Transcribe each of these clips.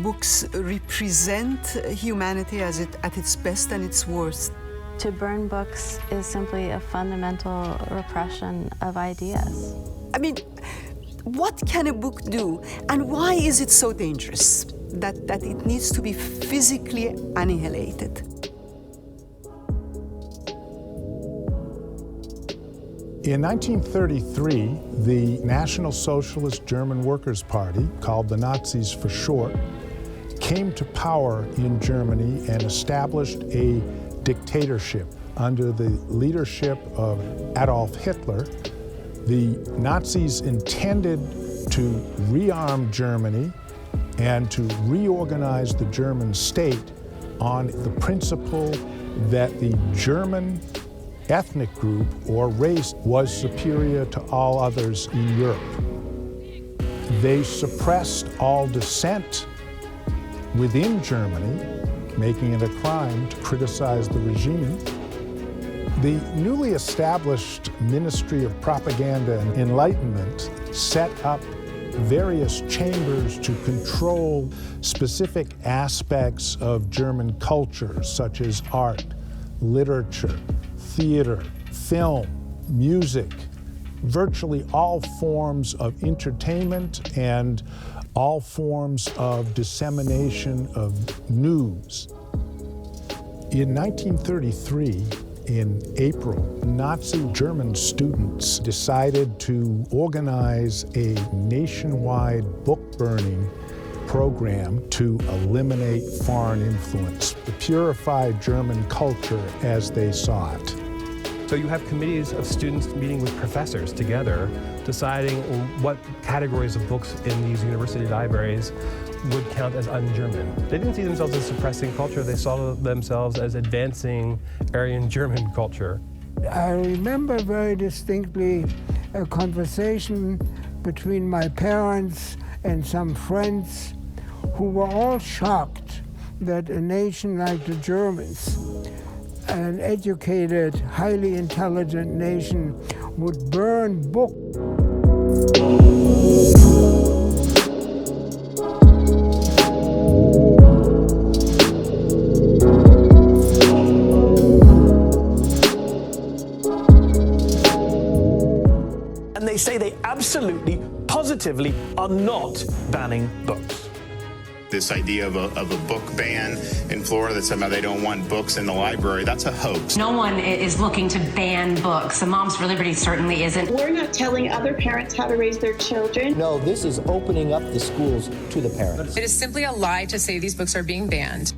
books represent humanity at its best and its worst. To burn books is simply a fundamental repression of ideas. I mean, what can a book do, and why is it so dangerous that it needs to be physically annihilated? In 1933, the National Socialist German Workers' Party, called the Nazis for short, came to power in Germany and established a dictatorship under the leadership of Adolf Hitler. The Nazis intended to rearm Germany and to reorganize the German state on the principle that the German ethnic group or race was superior to all others in Europe. They suppressed all dissent within Germany, making it a crime to criticize the regime. The newly established Ministry of Propaganda and Enlightenment set up various chambers to control specific aspects of German culture, such as art, literature, theater, film, music, virtually all forms of entertainment and all forms of dissemination of news. In 1933, in April, Nazi German students decided to organize a nationwide book burning program to eliminate foreign influence, to purify German culture as they saw it. So you have committees of students meeting with professors together, deciding what categories of books in these university libraries would count as un-German. They didn't see themselves as suppressing culture, they saw themselves as advancing Aryan German culture. I remember very distinctly a conversation between my parents and some friends who were all shocked that a nation like the Germans, an educated, highly intelligent nation, would burn books. And they say they absolutely, positively are not banning books. This idea of a book ban in Florida that somehow they don't want books in the library, that's a hoax. No one is looking to ban books. The Moms for Liberty certainly isn't. We're not telling other parents how to raise their children. No, this is opening up the schools to the parents. It is simply a lie to say these books are being banned.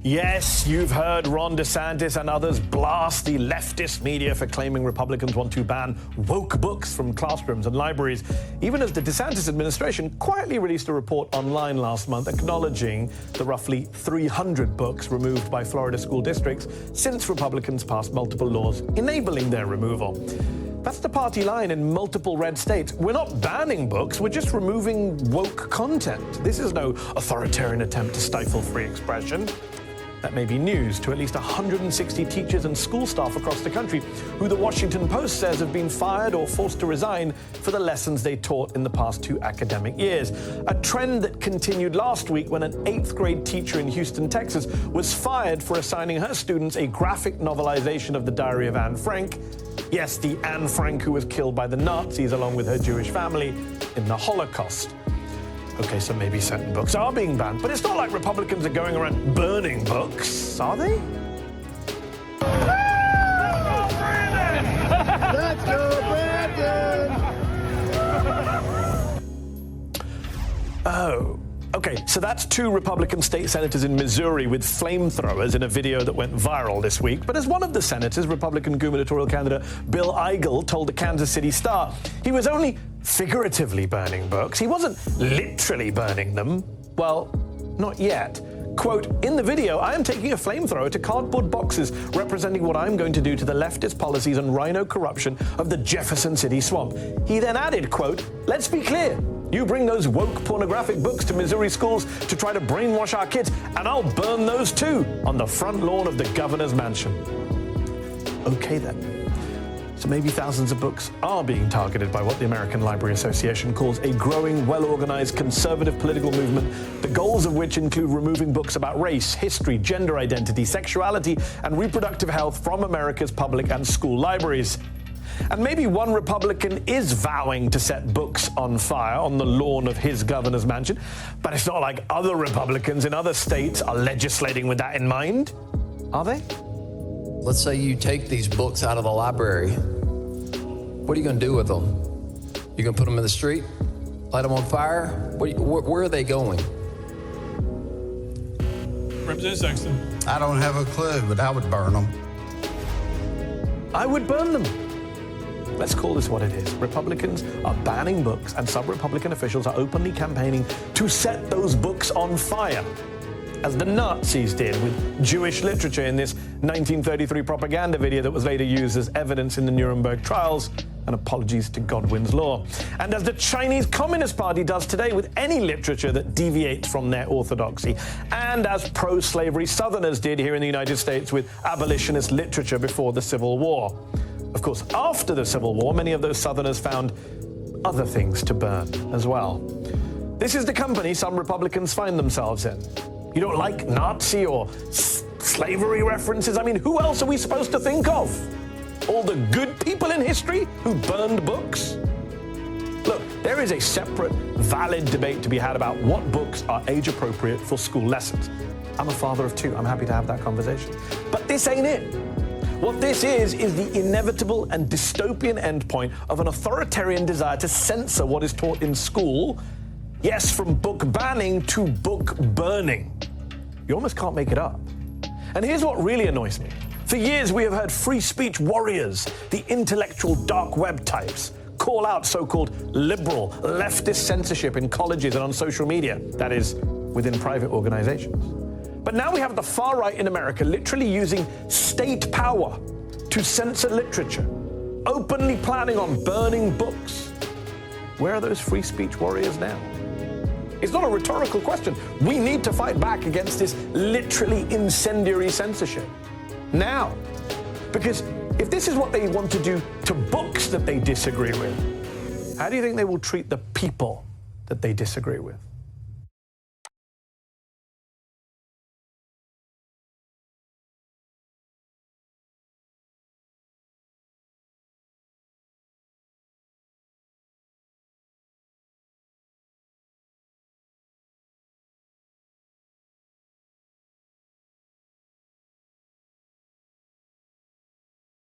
Yes, you've heard Ron DeSantis and others blast the leftist media for claiming Republicans want to ban woke books from classrooms and libraries, even as the DeSantis administration quietly released a report online last month acknowledging the roughly 300 books removed by Florida school districts since Republicans passed multiple laws enabling their removal. That's the party line in multiple red states. We're not banning books, we're just removing woke content. This is no authoritarian attempt to stifle free expression. That may be news to at least 160 teachers and school staff across the country who the Washington Post says have been fired or forced to resign for the lessons they taught in the past 2 academic years. A trend that continued last week when an 8th grade teacher in Houston, Texas was fired for assigning her students a graphic novelization of the Diary of Anne Frank. Yes, the Anne Frank who was killed by the Nazis along with her Jewish family in the Holocaust. Okay, so maybe certain books are being banned, but it's not like Republicans are going around burning books, are they? Let's go, Brandon! Oh, okay, so that's 2 Republican state senators in Missouri with flamethrowers in a video that went viral this week. But as one of the senators, Republican gubernatorial candidate Bill Eigel told the Kansas City Star, he was only figuratively burning books. He wasn't literally burning them. Well, not yet. Quote, in the video, I am taking a flamethrower to cardboard boxes representing what I'm going to do to the leftist policies and rhino corruption of the Jefferson City swamp. He then added, quote, let's be clear. You bring those woke pornographic books to Missouri schools to try to brainwash our kids, and I'll burn those too on the front lawn of the governor's mansion. Okay then. So maybe thousands of books are being targeted by what the American Library Association calls a growing, well-organized conservative political movement, the goals of which include removing books about race, history, gender identity, sexuality, and reproductive health from America's public and school libraries. And maybe one Republican is vowing to set books on fire on the lawn of his governor's mansion, but it's not like other Republicans in other states are legislating with that in mind, are they? Let's say you take these books out of the library. What are you going to do with them? You going to put them in the street? Light them on fire? Where are they going? Representative Sexton. I don't have a clue, but I would burn them. I would burn them. Let's call this what it is. Republicans are banning books, and some Republican officials are openly campaigning to set those books on fire, as the Nazis did with Jewish literature in this 1933 propaganda video that was later used as evidence in the Nuremberg trials, and apologies to Godwin's law. And as the Chinese Communist Party does today with any literature that deviates from their orthodoxy, and as pro-slavery Southerners did here in the United States with abolitionist literature before the Civil War. Of course, after the Civil War, many of those Southerners found other things to burn as well. This is the company some Republicans find themselves in. You don't like Nazi or slavery references? I mean, who else are we supposed to think of? All the good people in history who burned books? Look, there is a separate, valid debate to be had about what books are age-appropriate for school lessons. I'm a father of two. I'm happy to have that conversation. But this ain't it. What this is the inevitable and dystopian endpoint of an authoritarian desire to censor what is taught in school. Yes, from book banning to book burning. You almost can't make it up. And here's what really annoys me. For years, we have heard free speech warriors, the intellectual dark web types, call out so-called liberal, leftist censorship in colleges and on social media, that is, within private organizations. But now we have the far right in America literally using state power to censor literature, openly planning on burning books. Where are those free speech warriors now? It's not a rhetorical question. We need to fight back against this literally incendiary censorship now. Because if this is what they want to do to books that they disagree with, how do you think they will treat the people that they disagree with?